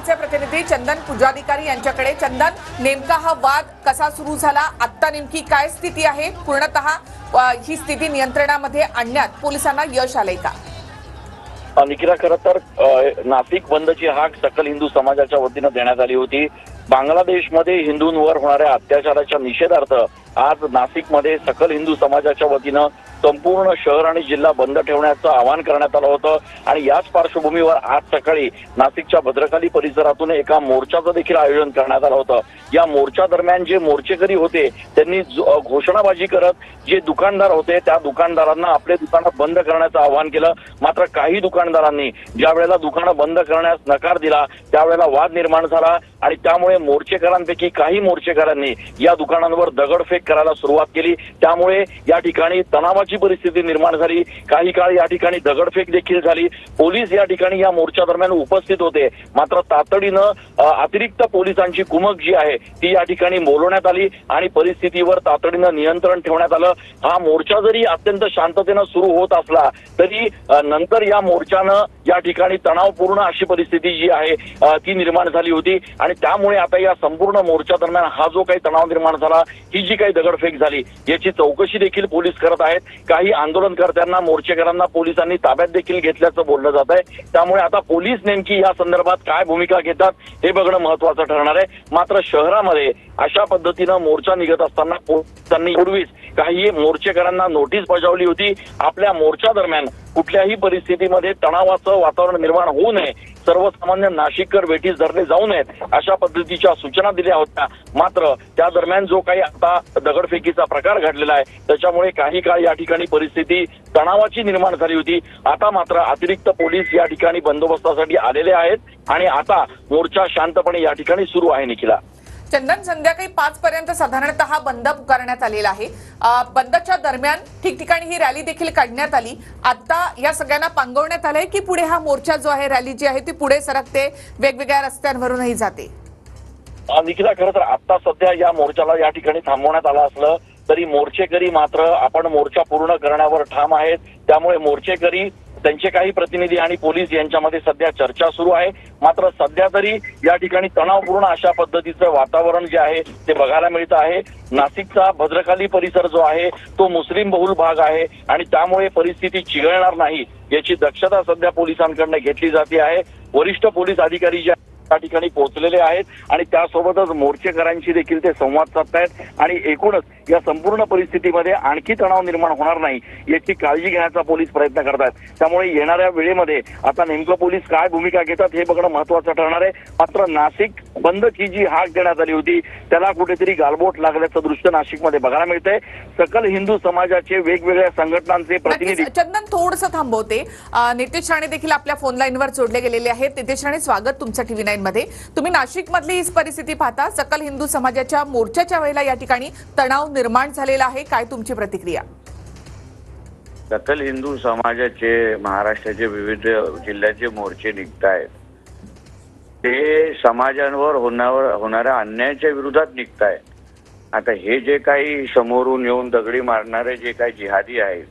आमचे प्रतिनिधी चंदन पुजाधिकारी यांच्याकडे। चंदन, नेमका हा वाद कसा सुरू झाला, आता नेमकी काय स्थिती आहे, पूर्णतः ही स्थिती नियंत्रणामध्ये आणण्यात पोलिसांना यश आले का? निखिला, खरं तर नाशिक बंदची हाक सकल हिंदू समाजाच्या वतीनं देण्यात आली होती। बांगलादेशमध्ये हिंदूंवर होणाऱ्या अत्याचाराच्या निषेधार्थ आज नाशिकमध्ये सकल हिंदू समाजाच्या वतीनं संपूर्ण शहर आणि जिल्हा बंद ठेवण्याचं आवाहन करण्यात आलं होतं। आणि याच पार्श्वभूमीवर आज सकाळी नाशिकच्या भद्रकाली परिसरातून एका मोर्चाचं देखील आयोजन करण्यात आलं होतं। या मोर्चा दरम्यान जे मोर्चेकरी होते त्यांनी घोषणाबाजी करत जे दुकानदार होते त्या दुकानदारांना आपले दुकानं बंद करण्याचं आवाहन केलं। मात्र काही दुकानदारांनी ज्या वेळेला दुकानं बंद करण्यास नकार दिला त्यावेळेला वाद निर्माण झाला आणि त्यामुळे मोर्चेकरांपैकी काही मोर्चेकरांनी या दुकानांवर दगडफेक करायला सुरुवात केली। त्यामुळे या ठिकाणी तणावाची परिस्थिती निर्माण झाली। काही काळ या ठिकाणी दगडफेक देखील झाली। पोलीस या ठिकाणी या मोर्चा दरम्यान उपस्थित होते, मात्र तातडीनं अतिरिक्त पोलिसांची कुमक जी आहे ती या ठिकाणी बोलवण्यात आली आणि परिस्थितीवर तातडीनं नियंत्रण ठेवण्यात आलं। हा मोर्चा जरी अत्यंत शांततेनं सुरू होत असला तरी नंतर या मोर्चानं या ठिकाणी तणावपूर्ण अशी परिस्थिती जी आहे ती निर्माण झाली होती आणि त्यामुळे आता या संपूर्ण मोर्चा दरम्यान हा जो काही तणाव निर्माण झाला, ही जी काही दगडफेक झाली याची चौकशी देखील पोलीस करत आहेत। काही आंदोलनकर्त्यांना मोर्चेकरांना पोलिसांनी ताब्यात देखील घेतल्याचं बोललं जात आहे। त्यामुळे आता पोलीस नेमकी या संदर्भात काय भूमिका घेतात हे बघणं महत्त्वाचं ठरणार आहे। मात्र शहरामध्ये अशा पद्धतीनं मोर्चा निघत असताना पोलिसांनी पूर्वीच काही मोर्चेकरांना नोटीस बजावली होती। आपल्या मोर्चा दरम्यान कुठल्याही परिस्थितीमध्ये तणावाचं वातावरण निर्माण होऊ नये, सर्वसामान्य नाशिककर वेठीस धरले जाऊ नयेत अशा पद्धतीच्या सूचना दिल्या होत्या। मात्र त्या दरम्यान जो काही आता दगडफेकीचा प्रकार घडलेला आहे त्याच्यामुळे काही काळ या ठिकाणी परिस्थिती तणावाची निर्माण झाली होती। आता मात्र अतिरिक्त पोलीस या ठिकाणी बंदोबस्तासाठी आलेले आहेत आणि आता मोर्चा शांतपणे या ठिकाणी सुरू आहे। निखिला, चंदन, संध्याकाळी 5 पर्यंत साधारणतः बंद पुकारण्यात आलेला आहे। बंदच्या दरम्यान ठिकठिकाणी ही रॅली देखील काढण्यात आली। आता या सगळ्यांना पांगवण्यात आलंय की पुढे हा मोर्चा जो आहे, रॅली जी आहे ती पुढे सरकते, वेगवेगळ्या रस्त्यांवरूनही जाते? निखिला, खरं तर आता सध्या या मोर्चाला या ठिकाणी थांबवण्यात आलं असलं तरी मोर्चेकरी मात्र आपण मोर्चा पूर्ण करण्यावर ठाम आहेत। त्यामुळे मोर्चेकरी, त्यांचे काही प्रतिनिधी आणि पोलीस यांच्यामध्ये सध्या चर्चा सुरू आहे। मात्र सध्या तरी या ठिकाणी तणावपूर्ण अशा पद्धतीचं वातावरण जे आहे ते बघायला मिळत आहे। नाशिकचा भद्रकाली परिसर जो आहे तो मुस्लिम बहुल भाग आहे आणि त्यामुळे परिस्थिती चिघळणार नाही याची दक्षता सध्या पोलिसांकडून घेतली जाते आहे। वरिष्ठ पोलीस अधिकारी जे त्या ठिकाणी पोहोचलेले आहेत आणि त्यासोबतच मोर्चेकरांशी देखील ते संवाद साधतायत आणि एकूणच या संपूर्ण परिस्थितीमध्ये आणखी तणाव निर्माण होणार नाही याची काळजी घेण्याचा पोलीस प्रयत्न करतायत। त्यामुळे येणाऱ्या वेळेमध्ये आता नेमकं पोलीस काय भूमिका घेतात हे बघणं महत्त्वाचं ठरणार आहे। मात्र नाशिक बंदची जी हाक देण्यात आली होती त्याला कुठेतरी गालबोट लागल्याचं दृश्य नाशिकमध्ये बघायला मिळतंय। सकल हिंदू समाजाचे वेगवेगळ्या संघटनांचे प्रतिनिधी, चंदन थोडंसं थांबवते, नितेश राणे देखील आपल्या फोन लाईनवर जोडले गेलेले आहेत। नितेश राणे, स्वागत तुमचं TV9 मध्ये। तुम्ही नाशिक मधली ही परिस्थिती पाहता, सकल हिंदू समाजाच्या मोर्चाच्या वेळेला या ठिकाणी तणाव निर्माण झालेला आहे, काय तुमची प्रतिक्रिया? सकल हिंदू समाजाचे महाराष्ट्राचे विविध जिल्ह्याचे मोर्चे निघतायत, ते समाजांवर होणाऱ्या अन्यायाच्या विरोधात निघतायत। आता हे जे काही समोरून येऊन दगडी मारणारे जे काही जिहादी आहेत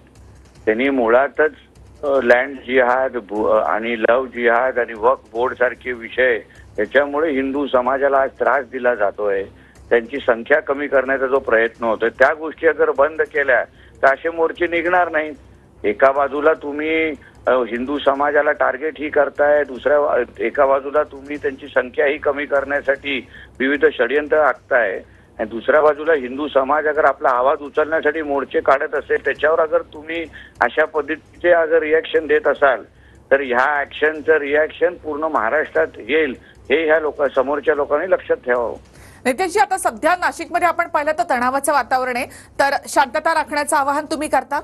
त्यांनी मुळातच लँड जिहाद आणि लव्ह जिहाद आणि वक्फ बोर्ड सारखे विषय याच्यामुळे हिंदू समाजाला आज त्रास दिला जातोय। त्यांची संख्या कमी करण्याचा जो प्रयत्न होतोय त्या गोष्टी अगर बंद केल्या तर असे मोर्चे निघणार नाहीत। एका बाजूला तुम्ही हिंदू समाजाला टार्गेट ही करताय, दुसऱ्या एका बाजूला तुम्ही त्यांची संख्या ही कमी करण्यासाठी विविध षडयंत्र आखताय आणि दुसऱ्या बाजूला हिंदू समाज अगर आपला आवाज उचलण्यासाठी मोर्चे काढत असेल त्याच्यावर अगर तुम्ही अशा पद्धतीचे अगर रिॲक्शन देत असाल तर ह्या ऍक्शनचं रिॲक्शन पूर्ण महाराष्ट्रात येईल हे ह्या समोरच्या लोकांनी लक्षात ठेवावं। नितेशजी, आता सध्या नाशिकमध्ये आपण पाहिलं तर तणावाचं वातावरण आहे, तर शांतता राखण्याचं आवाहन तुम्ही करता?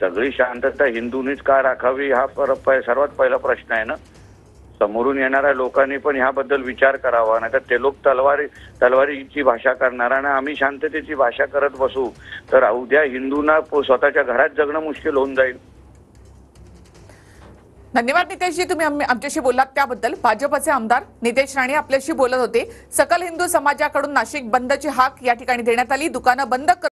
सगळी शांतता हिंदूंनीच का राखावी हा सर्वात पहिला प्रश्न आहे ना। समोरून येणाऱ्या लोकांनी पण ह्याबद्दल विचार करावा, नाहीतर ते लोक तलवारीची भाषा करणार आणि आम्ही शांततेची भाषा करत बसू तर उद्या हिंदूंना स्वतःच्या घरात जगणं मुश्किल होऊन जाईल। धन्यवाद नितेशजी, तुम्ही आमच्याशी बोललात त्याबद्दल। भाजपचे आमदार नितेश राणे आपल्याशी बोलत होते। सकल हिंदू समाजाकडून नाशिक बंदची हाक या ठिकाणी देण्यात आली, दुकानं बंद